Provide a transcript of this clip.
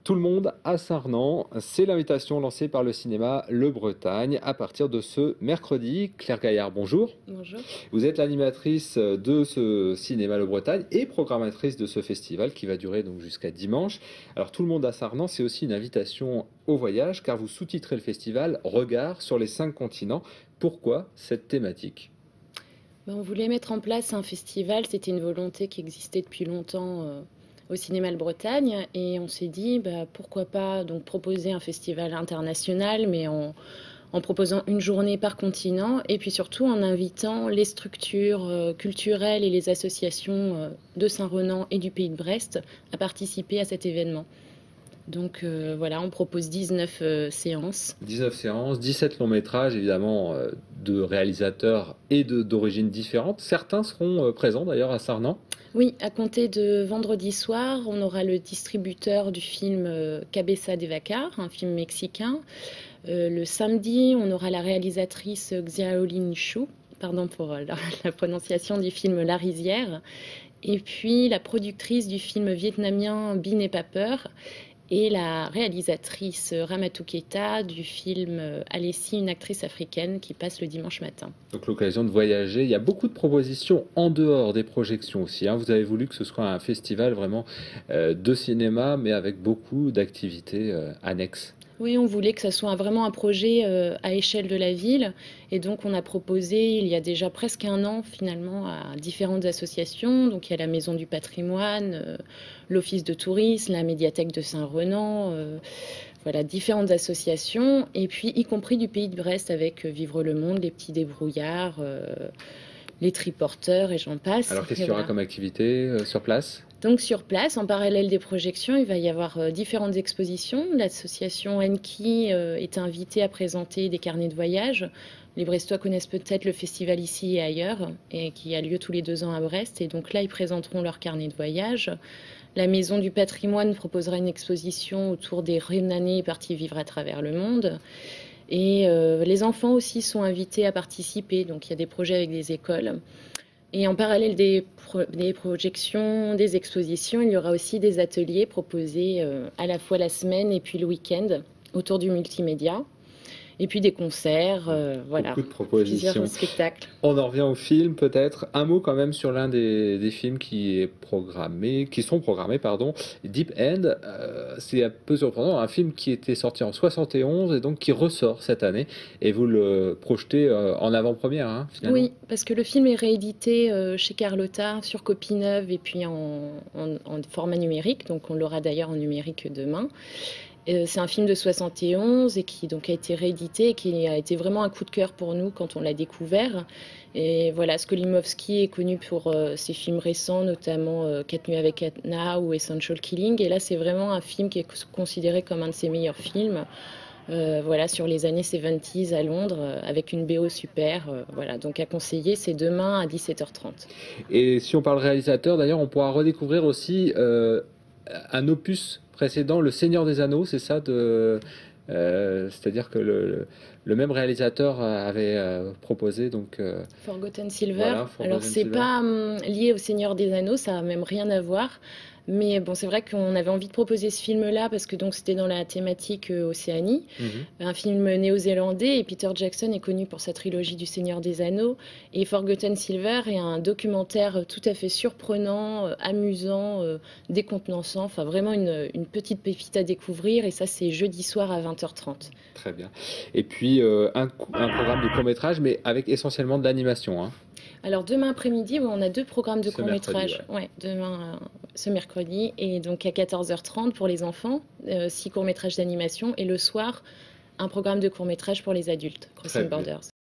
Tout le monde à Sarnant, c'est l'invitation lancée par le cinéma Le Bretagne à partir de ce mercredi. Claire Gaillard, bonjour. Bonjour. Vous êtes l'animatrice de ce cinéma Le Bretagne et programmatrice de ce festival qui va durer donc jusqu'à dimanche. Alors Tout le monde à Sarnant, c'est aussi une invitation au voyage car vous sous-titrez le festival Regard sur les 5 continents. Pourquoi cette thématique? On voulait mettre en place un festival, c'était une volonté qui existait depuis longtemps au Cinéma Le Bretagne, et on s'est dit pourquoi pas donc proposer un festival international, mais en proposant une journée par continent, et puis surtout en invitant les structures culturelles et les associations de Saint-Renan et du Pays de Brest à participer à cet événement. Donc voilà, on propose 19 séances. 19 séances, 17 longs métrages, évidemment, de réalisateurs et d'origines différentes. Certains seront présents d'ailleurs à Sarnant. Oui, à compter de vendredi soir, on aura le distributeur du film Cabeza de Vaca, un film mexicain. Le samedi, on aura la réalisatrice Xiaolin Shu, pardon pour la prononciation du film La Rizière, et puis la productrice du film vietnamien Bi n'est pas peur, et la réalisatrice Ramatou Keita du film Alessi, une actrice africaine, qui passe le dimanche matin. Donc l'occasion de voyager. Il y a beaucoup de propositions en dehors des projections aussi, hein. Vous avez voulu que ce soit un festival vraiment de cinéma, mais avec beaucoup d'activités annexes. Oui, on voulait que ça soit vraiment un projet à échelle de la ville. Et donc, on a proposé, il y a déjà presque un an, finalement, à différentes associations. Donc, il y a la Maison du patrimoine, l'Office de tourisme, la médiathèque de Saint-Renan, voilà, différentes associations. Et puis, y compris du Pays de Brest, avec Vivre le Monde, les Petits Débrouillards, les Triporteurs, et j'en passe. Alors qu'est-ce Et qu'il y aura voilà. comme activité sur place? Donc sur place, en parallèle des projections, il va y avoir différentes expositions. L'association Enki est invitée à présenter des carnets de voyage. Les Brestois connaissent peut-être le festival Ici et ailleurs, et qui a lieu tous les 2 ans à Brest. Et donc là, ils présenteront leur carnet de voyage. La Maison du patrimoine proposera une exposition autour des Rhénanais partis vivre à travers le monde. Et les enfants aussi sont invités à participer. Donc il y a des projets avec des écoles. Et en parallèle des projections, des expositions, il y aura aussi des ateliers proposés à la fois la semaine et puis le week-end autour du multimédia. Et puis des concerts, voilà, Beaucoup de propositions. plusieurs spectacles. On en revient au film peut-être. Un mot quand même sur l'un des films qui sont programmés, pardon, Deep End. C'est un peu surprenant, un film qui était sorti en 71 et donc qui ressort cette année. Et vous le projetez en avant-première, hein, finalement. Oui, parce que le film est réédité chez Carlotta sur copie neuve et puis en format numérique. Donc on l'aura d'ailleurs en numérique demain. C'est un film de 71 et qui donc a été réédité et qui a été vraiment un coup de cœur pour nous quand on l'a découvert. Et voilà, Skolimowski est connu pour ses films récents, notamment 4 nuits avec Anna ou Essential Killing. Et là, c'est vraiment un film qui est considéré comme un de ses meilleurs films. Voilà, sur les années 70 à Londres, avec une BO super. Voilà, donc à conseiller, c'est demain à 17h30. Et si on parle réalisateur, d'ailleurs, on pourra redécouvrir aussi un opus précédent, Le Seigneur des Anneaux, c'est ça c'est-à-dire que le même réalisateur avait proposé donc Forgotten Silver. voilà, Alors, Forgotten c'est Silver. pas lié au Seigneur des Anneaux, ça n'a même rien à voir. Mais bon, c'est vrai qu'on avait envie de proposer ce film-là parce que donc c'était dans la thématique Océanie, Mhm. un film néo-zélandais, et Peter Jackson est connu pour sa trilogie du Seigneur des Anneaux, et Forgotten Silver est un documentaire tout à fait surprenant, amusant, décontenançant, enfin vraiment une petite pépite à découvrir, et ça c'est jeudi soir à 20h30. Très bien. Et puis un programme de court-métrage, mais avec essentiellement de l'animation, hein. Alors demain après-midi, on a 2 programmes de Ce mercredi, court-métrage. ouais. Ouais, demain, ce mercredi, et donc à 14h30 pour les enfants, 6 courts-métrages d'animation, et le soir, un programme de court-métrage pour les adultes, Très Crossing bien. Borders.